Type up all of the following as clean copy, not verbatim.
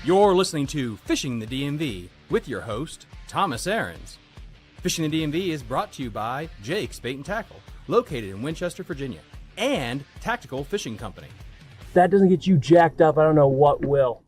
You're listening to Fishing the DMV with your host, Thomas Ahrens. Fishing the DMV is brought to you by Jake's Bait and Tackle, located in Winchester, Virginia, and Tactical Fishing Company. If that doesn't get you jacked up, I don't know what will.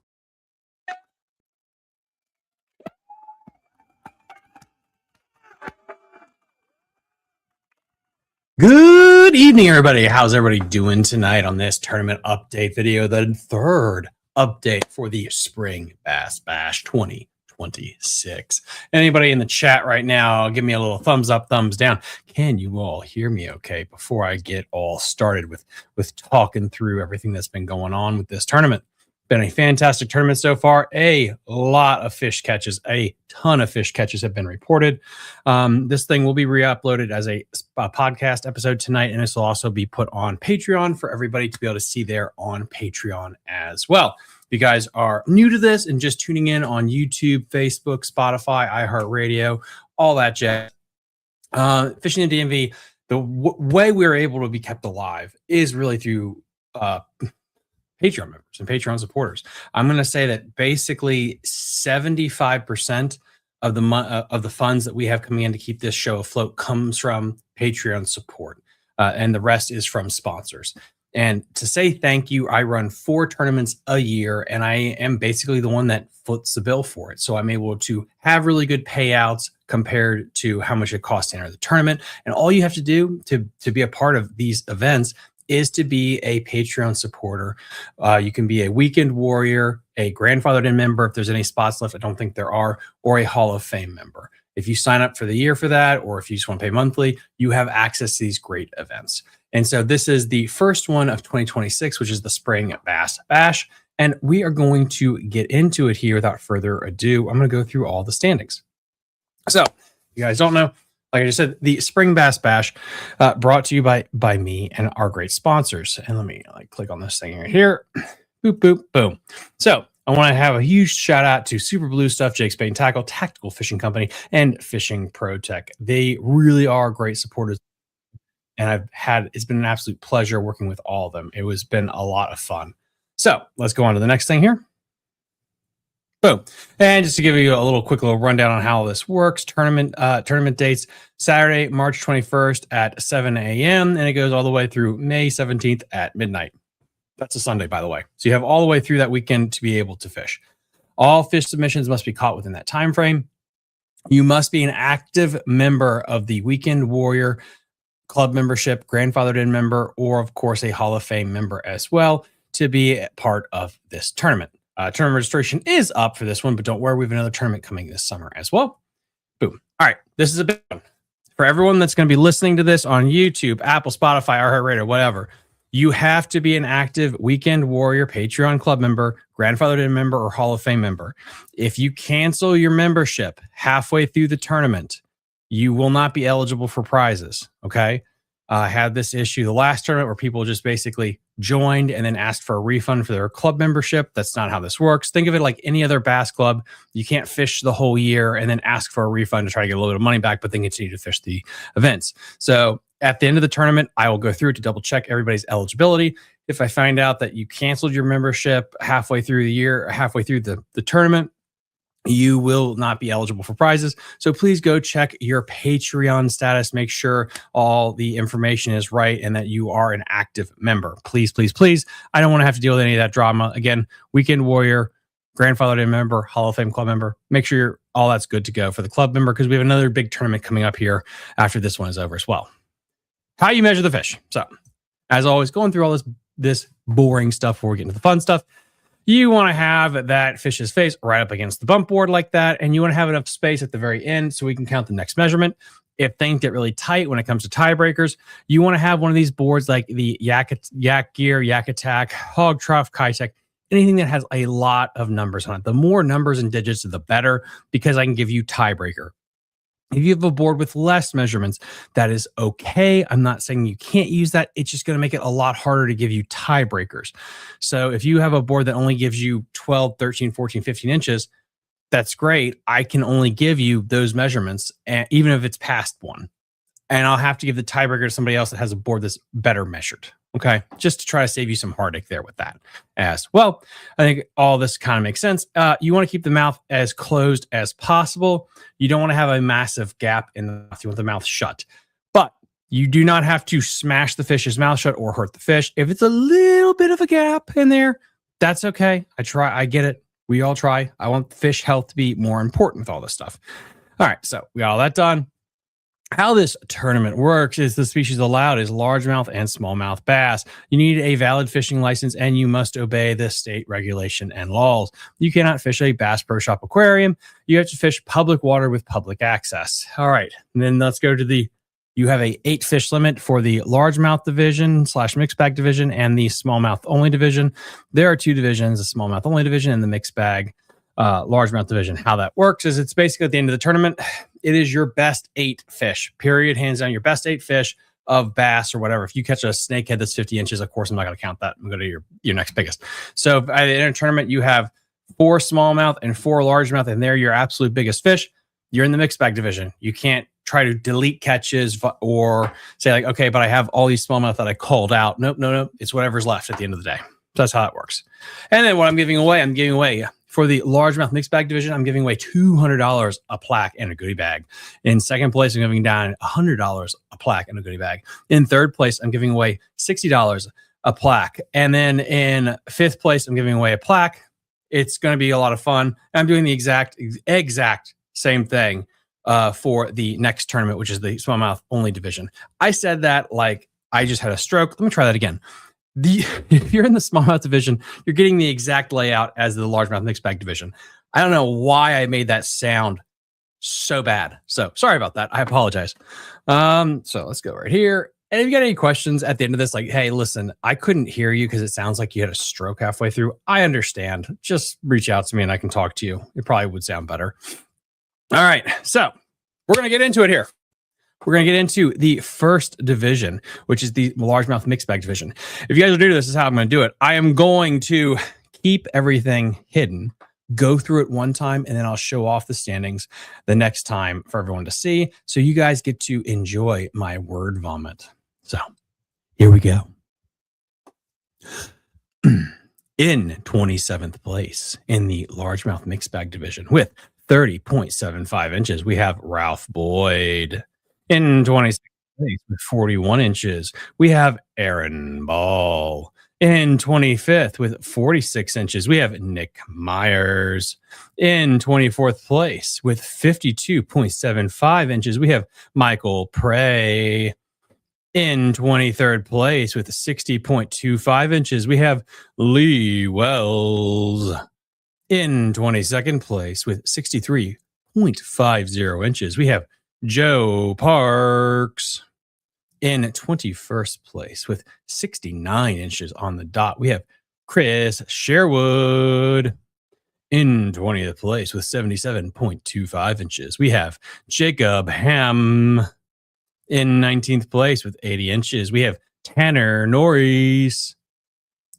Good evening, everybody. How's everybody doing tonight on this tournament update video, the third update for the Spring Bass Bash 2026. Anybody in the chat right now, give me a little thumbs up, thumbs down. Can you all hear me okay before I get all started with talking through everything that's been going on with this tournament? Been a fantastic tournament so far. A lot of fish catches, a ton of fish catches have been reported. This thing will be re-uploaded as a podcast episode tonight, and this will also be put on Patreon for everybody to be able to see there on Patreon as well. If you guys are new to this and just tuning in on YouTube, Facebook, Spotify, iHeartRadio, all that jazz, Fishing the DMV, the way we're able to be kept alive is really through Patreon members and Patreon supporters. I'm going to say that basically 75% of the funds that we have coming in to keep this show afloat comes from Patreon support, and the rest is from sponsors. And to say thank you, I run 4 tournaments a year, and I am basically the one that foots the bill for it. So I'm able to have really good payouts compared to how much it costs to enter the tournament. And all you have to do to be a part of these events is to be a Patreon supporter. You can be a weekend warrior, a grandfathered in member if there's any spots left, I don't think there are, or a Hall of Fame member. If you sign up for the year for that, or if you just want to pay monthly, you have access to these great events. And so this is the first one of 2026, which is the Spring Bass Bash. And we are going to get into it here without further ado. I'm going to go through all the standings. So you guys don't know, like I just said, the Spring Bass Bash brought to you by me and our great sponsors. And let me click on this thing right here. Boop, boop, boom. So I want to have a huge shout out to Super Blue Stuff, Jake's Bait and Tackle, Tactical Fishing Company, and Fishing Pro Tech. They really are great supporters. And it's been an absolute pleasure working with all of them. It has been a lot of fun. So let's go on to the next thing here. Boom. And just to give you a quick rundown on how this works, tournament dates, Saturday, March 21st at 7 a.m. And it goes all the way through May 17th at midnight. That's a Sunday, by the way. So you have all the way through that weekend to be able to fish. All fish submissions must be caught within that time frame. You must be an active member of the Weekend Warrior Club membership, grandfathered in member, or of course a Hall of Fame member as well to be a part of this tournament. Tournament registration is up for this one, but don't worry, we have another tournament coming this summer as well. Boom. All right, this is a big one. For everyone that's going to be listening to this on YouTube, Apple, Spotify, iHeartRadio, whatever, you have to be an active Weekend Warrior Patreon Club member, grandfathered in member, or Hall of Fame member. If you cancel your membership halfway through the tournament, you will not be eligible for prizes. Okay. I had this issue the last tournament where people just basically joined and then asked for a refund for their club membership. That's not how this works. Think of it like any other bass club. You can't fish the whole year and then ask for a refund to try to get a little bit of money back, but then continue to fish the events. So at the end of the tournament, I will go through to double check everybody's eligibility. If I find out that you canceled your membership halfway through the year, or halfway through the tournament, you will not be eligible for prizes. So please go check your Patreon status. Make sure all the information is right and that you are an active member. Please, please, please. I don't want to have to deal with any of that drama. Again, Weekend Warrior, grandfathered in member, Hall of Fame club member. Make sure all that's good to go for the club member because we have another big tournament coming up here after this one is over as well. How you measure the fish. So as always, going through all this boring stuff before we get into the fun stuff. You want to have that fish's face right up against the bump board like that, and you want to have enough space at the very end so we can count the next measurement. If things get really tight when it comes to tiebreakers, you want to have one of these boards like the Yak Gear, Yak Attack, Hog Trough, Kitech, anything that has a lot of numbers on it. The more numbers and digits, the better, because I can give you tiebreaker. If you have a board with less measurements, that is okay. I'm not saying you can't use that. It's just going to make it a lot harder to give you tiebreakers. So if you have a board that only gives you 12, 13, 14, 15 inches, that's great. I can only give you those measurements, even if it's past one. And I'll have to give the tiebreaker to somebody else that has a board that's better measured. Okay, just to try to save you some heartache there with that as well. I think all this kind of makes sense. You want to keep the mouth as closed as possible. You don't want to have a massive gap in the mouth. You want the mouth shut. But you do not have to smash the fish's mouth shut or hurt the fish. If it's a little bit of a gap in there, that's okay. I get it. We all try. I want fish health to be more important with all this stuff. All right, so we got all that done. How this tournament works is the species allowed is largemouth and smallmouth bass. You need a valid fishing license and you must obey the state regulation and laws. You cannot fish a Bass Pro Shop aquarium. You have to fish public water with public access. All right, and then let's go to you have a 8 fish limit for the largemouth division / mixed bag division and the smallmouth only division. There are 2 divisions, the smallmouth only division and the mixed bag largemouth division. How that works is it's basically at the end of the tournament, it is your best 8 fish, period, hands down, your best 8 fish of bass or whatever. If you catch a snakehead that's 50 inches, of course, I'm not going to count that. I'm going to go to your next biggest. So at the end of the tournament, you have 4 smallmouth and 4 largemouth, and they're your absolute biggest fish. You're in the mixed bag division. You can't try to delete catches or say like, okay, but I have all these smallmouth that I called out. Nope. It's whatever's left at the end of the day. So that's how it works. And then what I'm giving away for the largemouth mixed bag division, I'm giving away $200 a plaque and a goodie bag. In second place, I'm giving down $100 a plaque and a goodie bag. In third place, I'm giving away $60 a plaque. And then in fifth place, I'm giving away a plaque. It's going to be a lot of fun. I'm doing the exact same thing for the next tournament, which is the smallmouth only division. I said that like I just had a stroke. Let me try that again. If you're in the smallmouth division, you're getting the exact layout as the largemouth mixed bag division. I don't know why I made that sound so bad. So sorry about that. I apologize. So let's go right here. And if you got any questions at the end of this, like, hey, listen, I couldn't hear you because it sounds like you had a stroke halfway through. I understand. Just reach out to me and I can talk to you. It probably would sound better. All right. So we're going to get into it here. We're going to get into the first division, which is the largemouth mixed bag division. If you guys are new to this, is how I'm going to do it. I am going to keep everything hidden, go through it one time, and then I'll show off the standings the next time for everyone to see. So you guys get to enjoy my word vomit. So here we go. In 27th place in the largemouth mixed bag division with 30.75 inches, we have Ralph Boyd. In 26th place with 41 inches, we have Aaron Ball. In 25th with 46 inches, we have Nick Myers. In 24th place with 52.75 inches, we have Michael Prey. In 23rd place with 60.25 inches, we have Lee Wells. In 22nd place with 63.50 inches, we have Joe Parks. In 21st place with 69 inches on the dot, we have Chris Sherwood. In 20th place with 77.25 inches, we have Jacob Ham. In 19th place with 80 inches, we have Tanner Norris.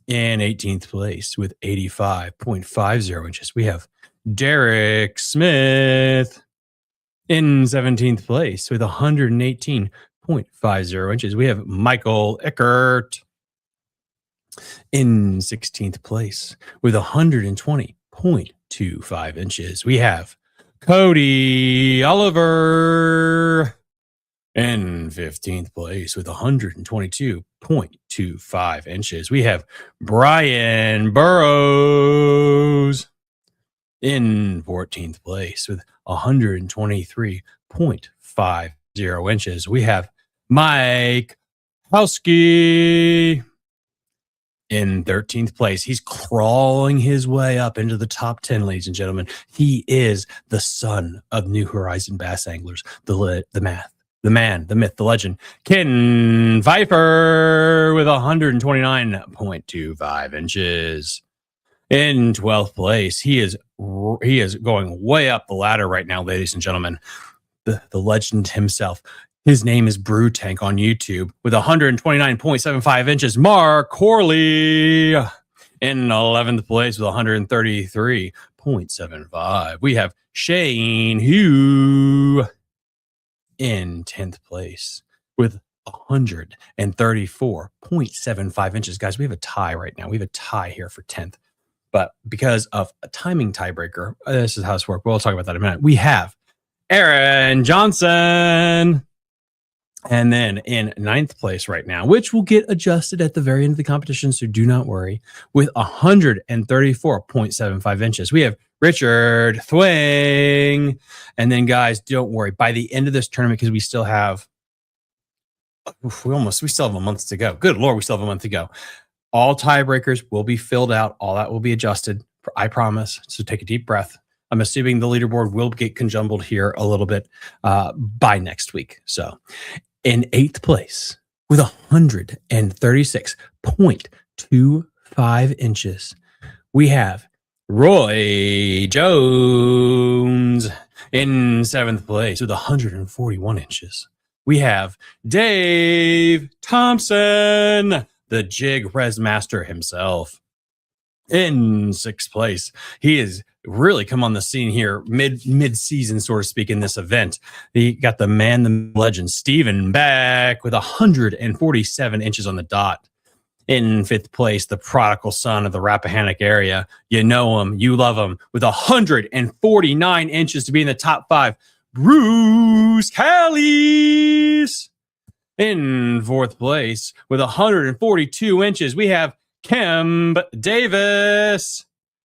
In 18th place with 85.50 inches, we have Derek Smith. In 17th place with 118.50 inches, we have Michael Eckert. In 16th place with 120.25 inches, we have Cody Oliver. In 15th place with 122.25 inches, we have Brian Burrows. In 14th place with 123.50 inches, we have Mike Howski. In 13th place, he's crawling his way up into the top 10, ladies and gentlemen. He is the son of New Horizon bass anglers, the man, the myth, the legend, Ken Viper with 129.25 inches. In 12th place, he is going way up the ladder right now, ladies and gentlemen. The legend himself. His name is Brew Tank on YouTube with 129.75 inches. Mark Corley. In 11th place with 133.75, we have Shane Hugh. In 10th place with 134.75 inches. Guys, we have a tie right now. We have a tie here for 10th. But because of a timing tiebreaker, this is how this works. We'll talk about that in a minute. We have Aaron Johnson. And then in 9th place right now, which will get adjusted at the very end of the competition, so do not worry, with 134.75 inches, we have Richard Thwing. And then, guys, don't worry. By the end of this tournament, because we still have a month to go. Good Lord, we still have a month to go. All tiebreakers will be filled out. All that will be adjusted. I promise. So take a deep breath. I'm assuming the leaderboard will get conjumbled here a little bit by next week. So in 8th place with 136.25 inches, we have Roy Jones. In 7th place with 141 inches, we have Dave Thompson, the jig res master himself. In 6th place, he has really come on the scene here mid-season, so to speak, in this event. He got the man, the legend, Stephen Beck with 147 inches on the dot. In 5th place, the prodigal son of the Rappahannock area. You know him, you love him, with 149 inches to be in the top 5. Bruce Callies. In 4th place, with 142 inches, we have Kim Davis.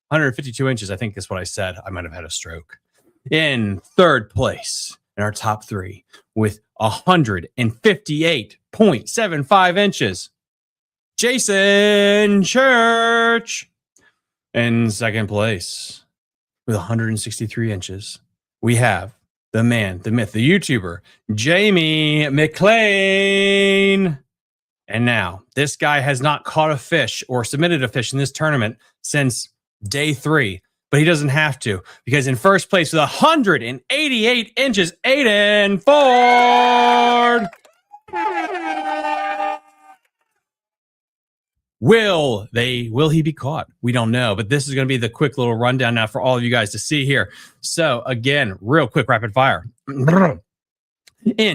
152 inches, I think is what I said. I might have had a stroke. In 3rd place, in our top 3, with 158.75 inches, Jason Church. In 2nd place, with 163 inches, we have the man, the myth, the YouTuber, Jamie McLean. And now, this guy has not caught a fish or submitted a fish in this tournament since day 3, but he doesn't have to, because in 1st place with 188 inches, Aiden Ford. Will he be caught? We don't know, but this is going to be the quick little rundown now for all of you guys to see here. So again, real quick, rapid fire. In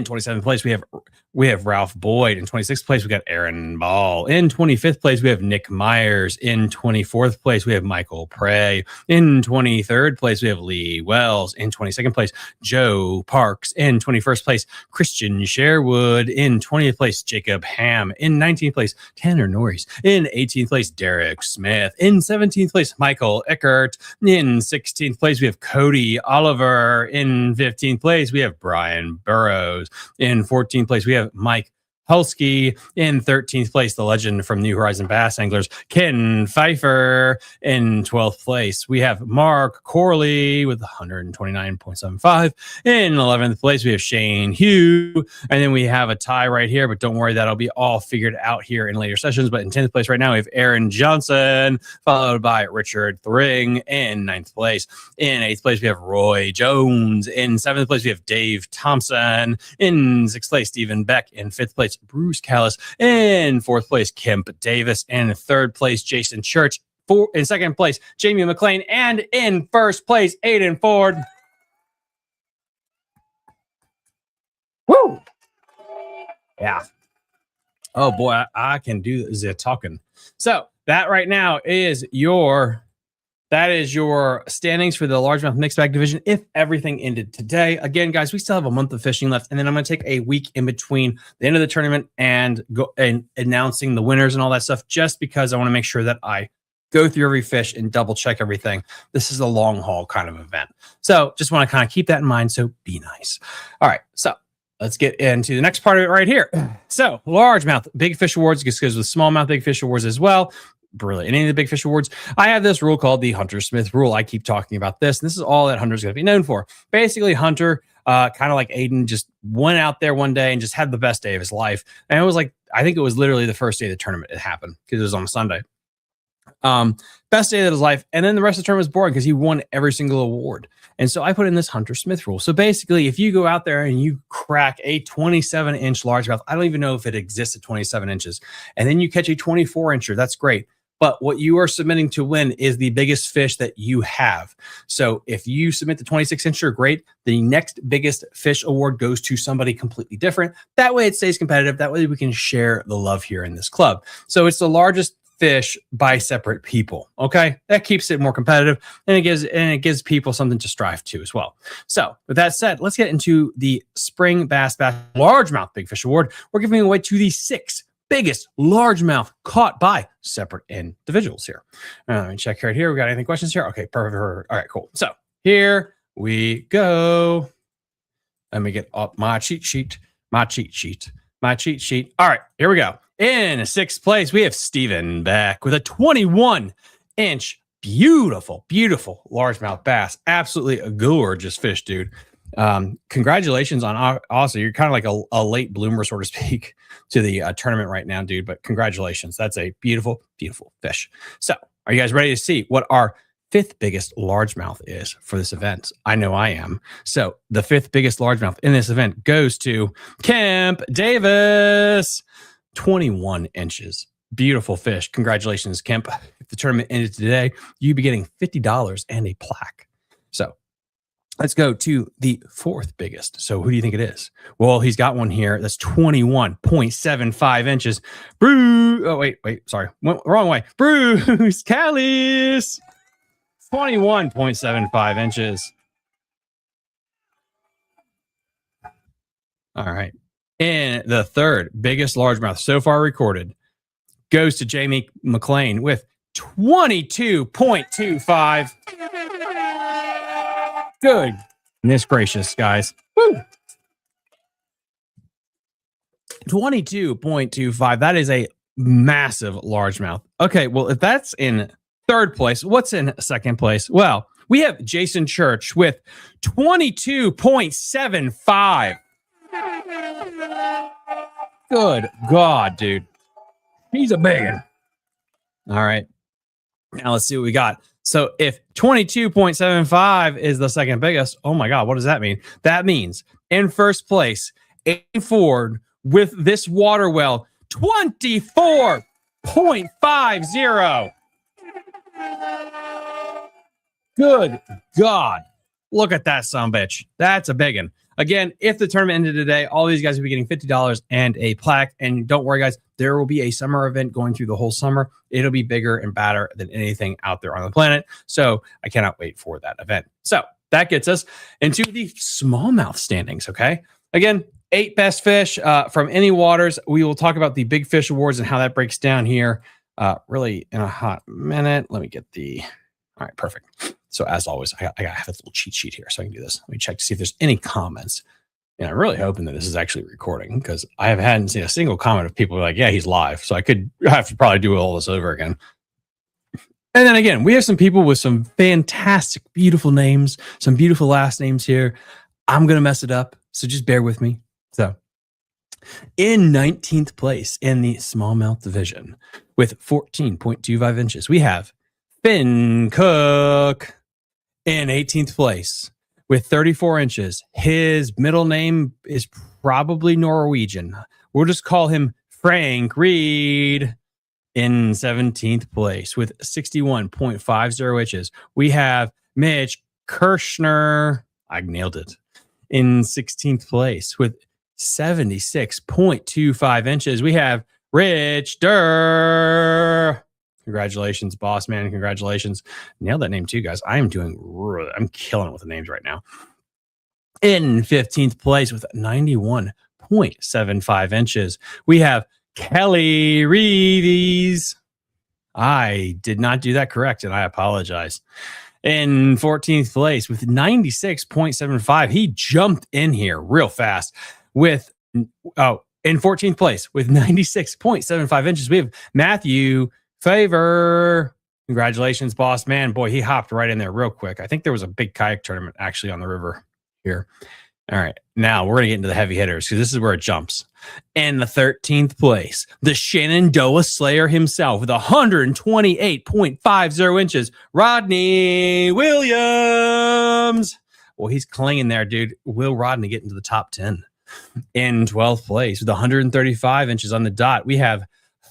27th place, we have we have Ralph Boyd. In 26th place, we got Aaron Ball. In 25th place, we have Nick Myers. In 24th place, we have Michael Prey. In 23rd place, we have Lee Wells. In 22nd place, Joe Parks. In 21st place, Christian Sherwood. In 20th place, Jacob Ham. In 19th place, Tanner Norris. In 18th place, Derek Smith. In 17th place, Michael Eckert. In 16th place, we have Cody Oliver. In 15th place, we have Brian Burrows. In 14th place, we have Mike Hulsky. In 13th place, the legend from New Horizon Bass Anglers, Ken Pfeiffer. In 12th place, we have Mark Corley with 129.75. In 11th place, we have Shane Hugh. And then we have a tie right here, but don't worry, that'll be all figured out here in later sessions. But in 10th place right now, we have Aaron Johnson, followed by Richard Thring in 9th place. In 8th place, we have Roy Jones. In 7th place, we have Dave Thompson. In 6th place, Stephen Beck. In 5th place, Bruce Callis. In 4th place, Kemp Davis. In 3rd place, Jason Church. In 2nd place, Jamie McLean. And in 1st place, Aiden Ford. Woo! Yeah. Oh boy, I can do the talking. So that right now is your standings for the largemouth mixed bag division if everything ended today. Again, guys, we still have a month of fishing left, and then I'm going to take a week in between the end of the tournament and go and announcing the winners and all that stuff, just because I want to make sure that I go through every fish and double check everything. This is a long haul kind of event. So just want to kind of keep that in mind. So be nice. All right. So let's get into the next part of it right here. So largemouth big fish awards, just goes with smallmouth big fish awards as well. Really, any of the big fish awards, I have this rule called the Hunter Smith rule. I keep talking about this, and this is all that Hunter's going to be known for. Basically, Hunter, kind of like Aiden, just went out there one day and just had the best day of his life. And it was like, I think it was literally the first day of the tournament it happened, because it was on a Sunday. Best day of his life, and then the rest of the tournament was boring because he won every single award. And so I put in this Hunter Smith rule. So basically, if you go out there and you crack a 27-inch largemouth, I don't even know if it exists at 27 inches, and then you catch a 24-incher, that's great. But what you are submitting to win is the biggest fish that you have. So if you submit the 26-incher, great. The next biggest fish award goes to somebody completely different. That way it stays competitive. That way we can share the love here in this club. So it's the largest fish by separate people. Okay, that keeps it more competitive, and it gives people something to strive to as well. So with that said, let's get into the Spring Bass Bash Largemouth Big Fish Award. We're giving away to the 6 biggest largemouth caught by separate individuals here. Let me check right here. We got any questions here? Okay, perfect. All right, cool. So here we go. Let me get up my cheat sheet. All right, here we go. In 6th place, we have Stephen Beck with a 21-inch beautiful largemouth bass. Absolutely a gorgeous fish, dude. Congratulations on also, you're kind of like a late bloomer, so to speak, to the tournament right now, dude. But congratulations. That's a beautiful fish. So are you guys ready to see what our 5th biggest largemouth is for this event? I know I am. So the 5th biggest largemouth in this event goes to Kemp Davis. 21 inches. Beautiful fish. Congratulations, Kemp. If the tournament ended today, you'd be getting $50 and a plaque. So let's go to the 4th biggest. So who do you think it is? Well, he's got one here that's 21.75 inches. Sorry. Went wrong way. Bruce Callis. 21.75 inches. All right. And the 3rd biggest largemouth so far recorded goes to Jamie McLean with 22.25. Goodness gracious, guys. Woo. 22.25. That is a massive largemouth. Okay, well, if that's in 3rd place, what's in 2nd place? Well, we have Jason Church with 22.75. Good God, dude. He's a big one. All right. Now let's see what we got. So if 22.75 is the 2nd biggest, oh my God, what does that mean? That means in 1st place, Aiden Ford with this water well, 24.50. Good God. Look at that bitch. That's a big one. Again, if the tournament ended today, all these guys will be getting $50 and a plaque. And don't worry, guys, there will be a summer event going through the whole summer. It'll be bigger and badder than anything out there on the planet. So I cannot wait for that event. So that gets us into the smallmouth standings, okay? Again, 8 best fish from any waters. We will talk about the big fish awards and how that breaks down here really in a hot minute. Let me get the... All right, perfect. So as always, I have a little cheat sheet here so I can do this. Let me check to see if there's any comments. And I'm really hoping that this is actually recording because I hadn't seen a single comment of people like, yeah, he's live. So I have to probably do all this over again. And then again, we have some people with some fantastic, beautiful names, some beautiful last names here. I'm going to mess it up. So just bear with me. So in 19th place in the smallmouth division with 14.25 inches, we have Finn Cook. In 18th place with 34 inches. His middle name is probably Norwegian. We'll just call him Frank Reed. In 17th place with 61.50 inches, we have Mitch Kirschner. I nailed it. In 16th place with 76.25 inches, we have Rich Durr. Congratulations, boss man. Congratulations. Nailed that name too, guys. I'm killing it with the names right now. In 15th place with 91.75 inches, we have Kelly Reeves. I did not do that correct, and I apologize. In 14th place with 96.75, he jumped in here real fast with, in 14th place with 96.75 inches, we have Matthew Favor. Congratulations, boss man. Boy, he hopped right in there real quick. I think there was a big kayak tournament actually on the river here. All right. Now we're going to get into the heavy hitters because this is where it jumps. In the 13th place, the Shenandoah Slayer himself with 128.50 inches, Rodney Williams. Well, he's clinging there, dude. Will Rodney get into the top 10? In 12th place with 135 inches on the dot, we have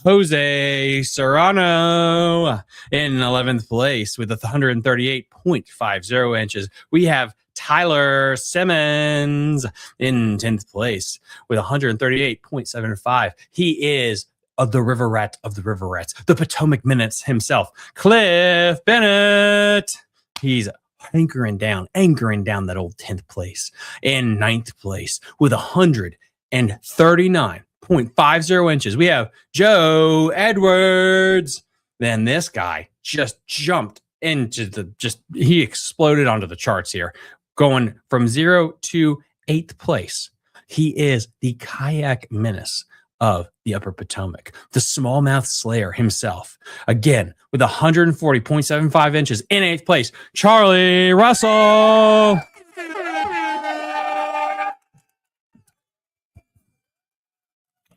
Jose Serrano. In 11th place with 138.50 inches, we have Tyler Simmons. In 10th place with 138.75, he is the river rat of the river rats, the Potomac Minutes himself, Cliff Bennett. He's anchoring down that old 10th place. In 9th place with 139.50 inches, we have Joe Edwards. Then this guy just jumped into he exploded onto the charts here, going from 0 to 8th place. He is the kayak menace of the Upper Potomac, the smallmouth slayer himself. Again, with 140.75 inches in 8th place, Charlie Russell.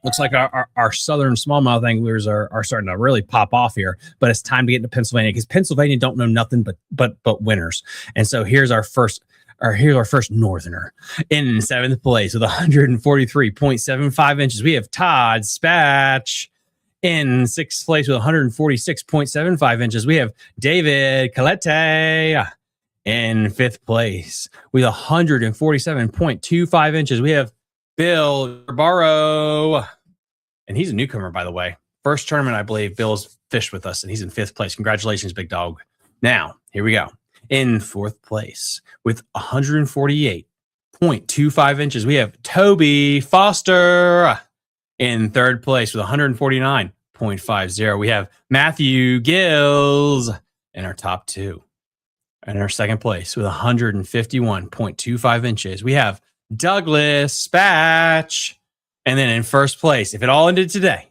Looks like our southern smallmouth anglers are starting to really pop off here, but it's time to get into Pennsylvania because Pennsylvania don't know nothing but winners. And so here's our first northerner. In 7th place with 143.75 inches, we have Todd Spatch. In 6th place with 146.75 inches, we have David Colette. In 5th place with 147.25 inches, we have Bill Barrow. And he's a newcomer, by the way. First tournament, I believe, Bill's fished with us, and he's in 5th place. Congratulations, big dog. Now, here we go. In 4th place with 148.25 inches, we have Toby Foster. In 3rd place with 149.50, we have Matthew Gills in our top 2. In our 2nd place with 151.25 inches, we have Douglas Spatch. And then in 1st place, if it all ended today,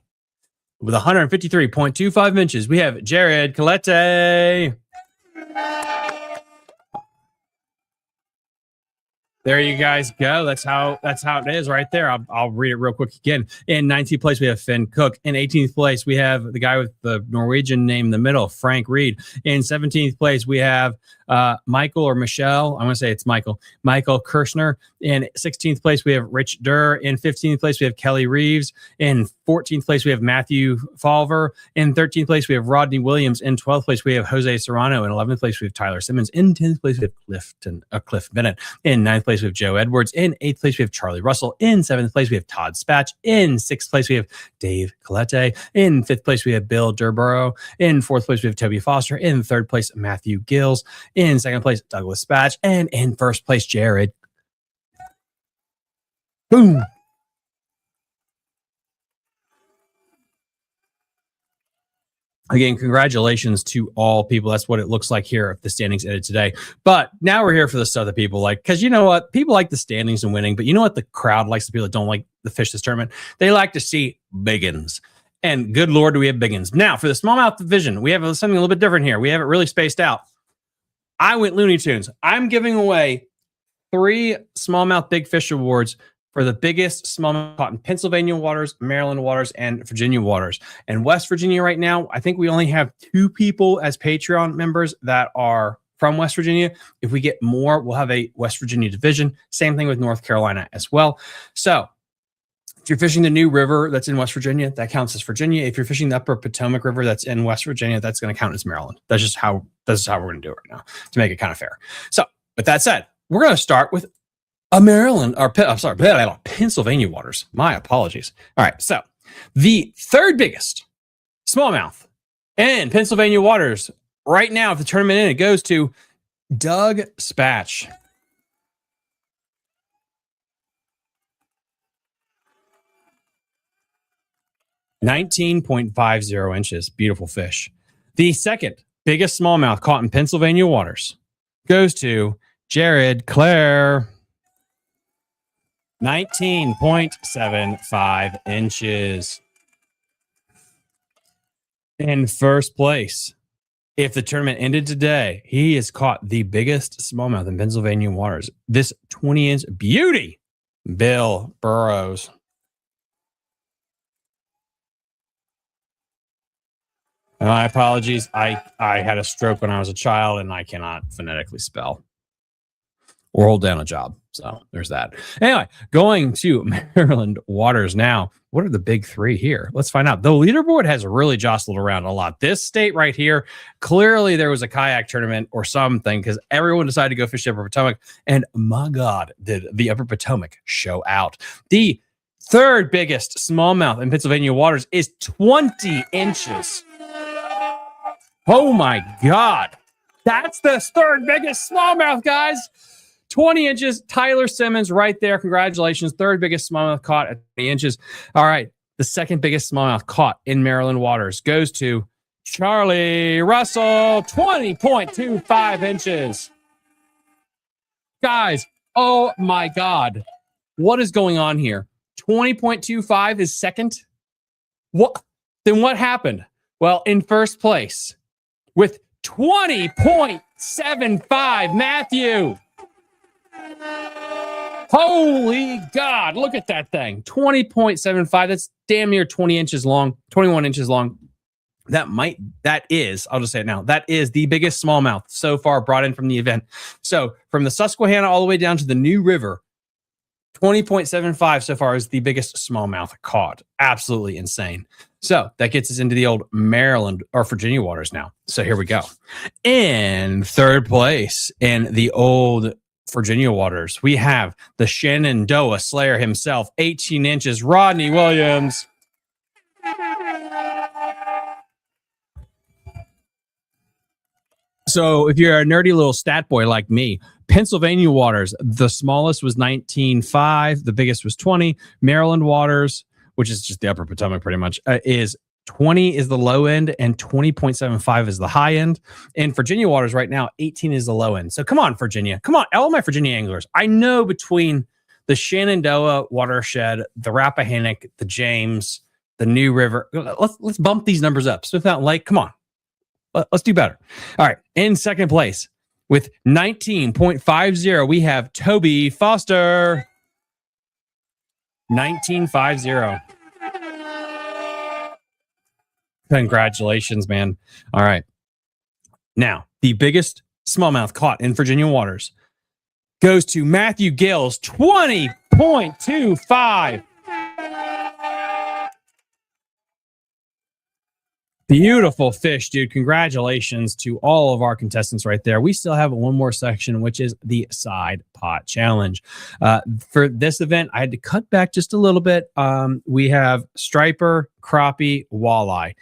with 153.25 inches, we have Jared Colette. There you guys go. That's how it is right there. I'll read it real quick again. In 19th place, we have Finn Cook. In 18th place, we have the guy with the Norwegian name in the middle, Frank Reed. In 17th place, we have Michael or Michelle. I'm going to say it's Michael Kirshner. In 16th place, we have Rich Durr. In 15th place, we have Kelly Reeves. In 14th place, we have Matthew Falver. In 13th place, we have Rodney Williams. In 12th place, we have Jose Serrano. In 11th place, we have Tyler Simmons. In 10th place, we have Cliff Bennett. In 9th place, we have Joe Edwards. In 8th place, we have Charlie Russell. In 7th place, we have Todd Spatch. In 6th place, we have Dave Colette. In 5th place, we have Bill Durborough. In 4th place, we have Toby Foster. In 3rd place, Matthew Gills. In 2nd place, Douglas Spatch. And in 1st place, Jared. Boom. Again, congratulations to all people. That's what it looks like here if the standings ended today. But now we're here for the stuff that people like. Because you know what? People like the standings and winning. But you know what the crowd likes? The people that don't like the fish this tournament? They like to see biggins. And good Lord, do we have biggins. Now, for the smallmouth division, we have something a little bit different here. We have it really spaced out. I went Looney Tunes. I'm giving away 3 smallmouth big fish awards for the biggest smallmouth caught in Pennsylvania waters, Maryland waters, and Virginia waters. And West Virginia right now, I think we only have 2 people as Patreon members that are from West Virginia. If we get more, we'll have a West Virginia division. Same thing with North Carolina as well. So if you're fishing the New River that's in West Virginia, that counts as Virginia. If you're fishing the Upper Potomac River that's in West Virginia, that's going to count as Maryland. That's just how we're going to do it right now to make it kind of fair. So with that said, we're going to start with Pennsylvania waters. My apologies. All right. So the 3rd biggest smallmouth in Pennsylvania waters right now, if the tournament ended, it goes to Doug Spatch. (19.50 inches. Beautiful fish. The 2nd biggest smallmouth caught in Pennsylvania waters goes to Jared Clare. 19.75 inches. In 1st place, if the tournament ended today, he has caught the biggest smallmouth in Pennsylvania waters. This 20-inch beauty, Bill Burrows. My apologies. I had a stroke when I was a child, and I cannot phonetically spell or hold down a job. So there's that. Anyway, going to Maryland waters now. What are the big 3 here? Let's find out. The leaderboard has really jostled around a lot. This state right here, clearly there was a kayak tournament or something because everyone decided to go fish the Upper Potomac. And my God, did the Upper Potomac show out. The 3rd biggest smallmouth in Pennsylvania waters is 20 inches. Oh my God. That's the 3rd biggest smallmouth, guys. 20 inches. Tyler Simmons right there. Congratulations. 3rd biggest smallmouth caught at 20 inches. All right. The 2nd biggest smallmouth caught in Maryland waters goes to Charlie Russell. 20.25 inches. Guys, oh my God. What is going on here? 20.25 is 2nd? What? Then what happened? Well, in 1st place with 20.75, Matthew. Holy God, look at that thing. 20.75. That's damn near 20 inches long, 21 inches long. That is, I'll just say it now, that is the biggest smallmouth so far brought in from the event. So from the Susquehanna all the way down to the New River, 20.75 so far is the biggest smallmouth caught. Absolutely insane. So that gets us into the old Maryland or Virginia waters now. So here we go. In 3rd place in the old Virginia waters, we have the Shenandoah Slayer himself, 18 inches, Rodney Williams. So if you're a nerdy little stat boy like me, Pennsylvania waters, the smallest was 19.5, the biggest was 20. Maryland waters, which is just the Upper Potomac pretty much, is 20 is the low end and 20.75 is the high end. In Virginia waters right now, 18 is the low end. So come on, Virginia. Come on, all my Virginia anglers. I know between the Shenandoah watershed, the Rappahannock, the James, the New River, let's bump these numbers up. Smith Mountain Lake, come on. Let's do better. All right. In 2nd place, With 19.50, we have Toby Foster. 19.50. Congratulations, man. All right. Now, the biggest smallmouth caught in Virginia waters goes to Matthew Gills, 20.25. Beautiful fish, dude. Congratulations to all of our contestants right there. We still have one more section, which is the side pot challenge. For this event, I had to cut back just a little bit. We have striper, crappie, walleye,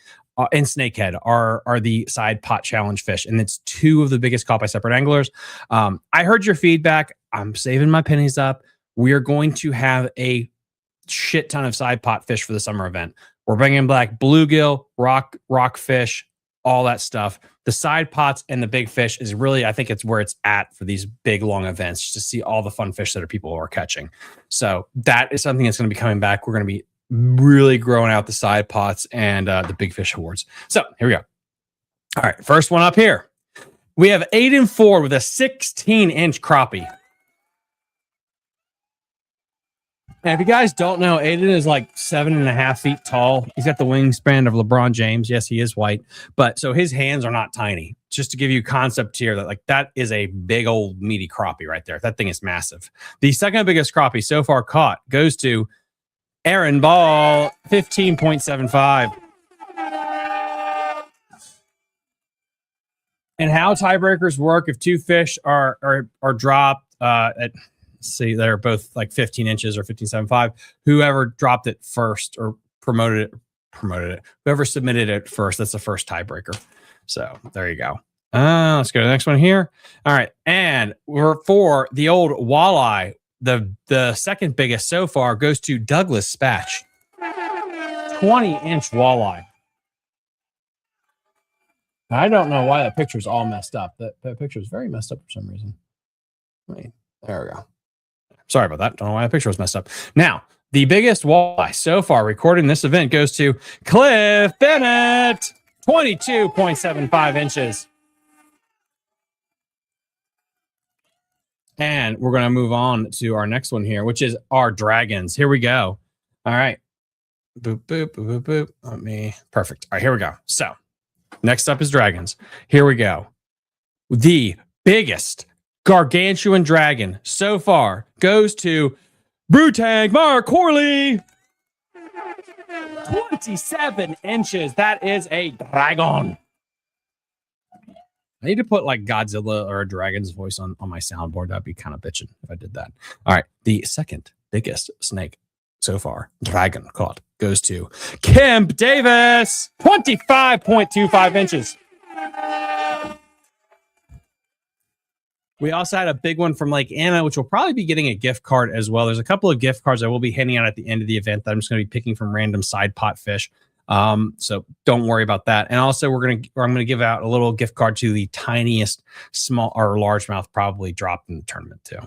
and snakehead are the side pot challenge fish. And it's two of the biggest caught by separate anglers. I heard your feedback. I'm saving my pennies up. We are going to have a shit ton of side pot fish for the summer event. We're bringing back bluegill, rockfish, all that stuff. The side pots and the big fish is really, I think it's where it's at for these big, long events, just to see all the fun fish that people are catching. So that is something that's going to be coming back. We're going to be really growing out the side pots and the big fish awards. So here we go. All right, first one up here. We have Aiden Ford with a 16-inch crappie. And if you guys don't know, Aiden is like 7.5 feet tall. He's got the wingspan of LeBron James. Yes, he is white, but so his hands are not tiny. Just to give you concept here, that is a big old meaty crappie right there. That thing is massive. The second biggest crappie so far caught goes to Aaron Ball, 15.75. And how tiebreakers work if two fish are dropped at, see, they're both like 15 inches or 15.75. Whoever dropped it first or promoted it. Whoever submitted it first, that's the first tiebreaker. So there you go. Let's go to the next one here. All right, and we're for the old walleye. The second biggest so far goes to Douglas Spatch, 20-inch walleye. I don't know why that picture's all messed up. That picture is very messed up for some reason. Wait, there we go. Sorry about that. Don't know why the picture was messed up. Now, the biggest walleye so far recorded in this event goes to Cliff Bennett, 22.75 inches. And we're going to move on to our next one here, which is our dragons. Here we go. All right. Boop, boop, boop, boop, boop. Perfect. All right, here we go. So, next up is dragons. Here we go. The biggest gargantuan dragon so far goes to Brutang Mark Corley, 27 inches. That is a dragon. I need to put like Godzilla or a dragon's voice on my soundboard. That'd be kind of bitching if I did that. All right. The second biggest snake so far, dragon caught, goes to Kemp Davis, 25.25 inches. We also had a big one from Lake Anna, which will probably be getting a gift card as well. There's a couple of gift cards I will be handing out at the end of the event that I'm just going to be picking from random side pot fish. So don't worry about that. And also I'm going to give out a little gift card to the tiniest small or largemouth probably dropped in the tournament too.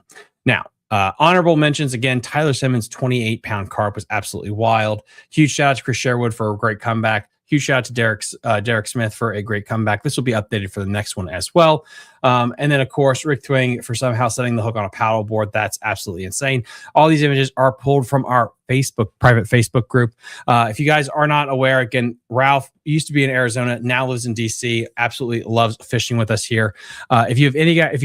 Now, honorable mentions again, Tyler Simmons' 28-pound carp was absolutely wild. Huge shout out to Chris Sherwood for a great comeback. Huge shout out to Derek Smith for a great comeback. This will be updated for the next one as well. And then, of course, Rick Twing for somehow setting the hook on a paddle board. That's absolutely insane. All these images are pulled from our private Facebook group. If you guys are not aware, again, Ralph used to be in Arizona, now lives in DC. Absolutely loves fishing with us here. If you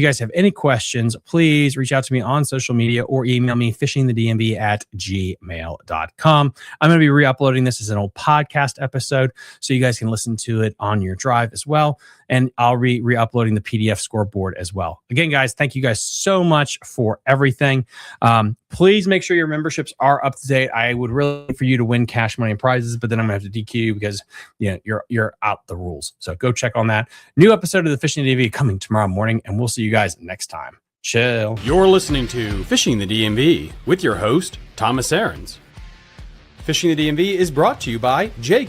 guys have any questions, please reach out to me on social media or email me fishingthedmv@gmail.com. I'm going to be re-uploading this as an old podcast episode, so you guys can listen to it on your drive as well. And I'll re-uploading the PDF scoreboard as well. Again, guys, thank you guys so much for everything. Please make sure your memberships are up to date. I would really like for you to win cash money and prizes, but then I'm gonna have to DQ you because you're out the rules. So go check on that. New episode of the Fishing DMV coming tomorrow morning, and we'll see you guys next time. Chill. You're listening to Fishing the DMV with your host, Thomas Ahrens. Fishing the DMV is brought to you by Jake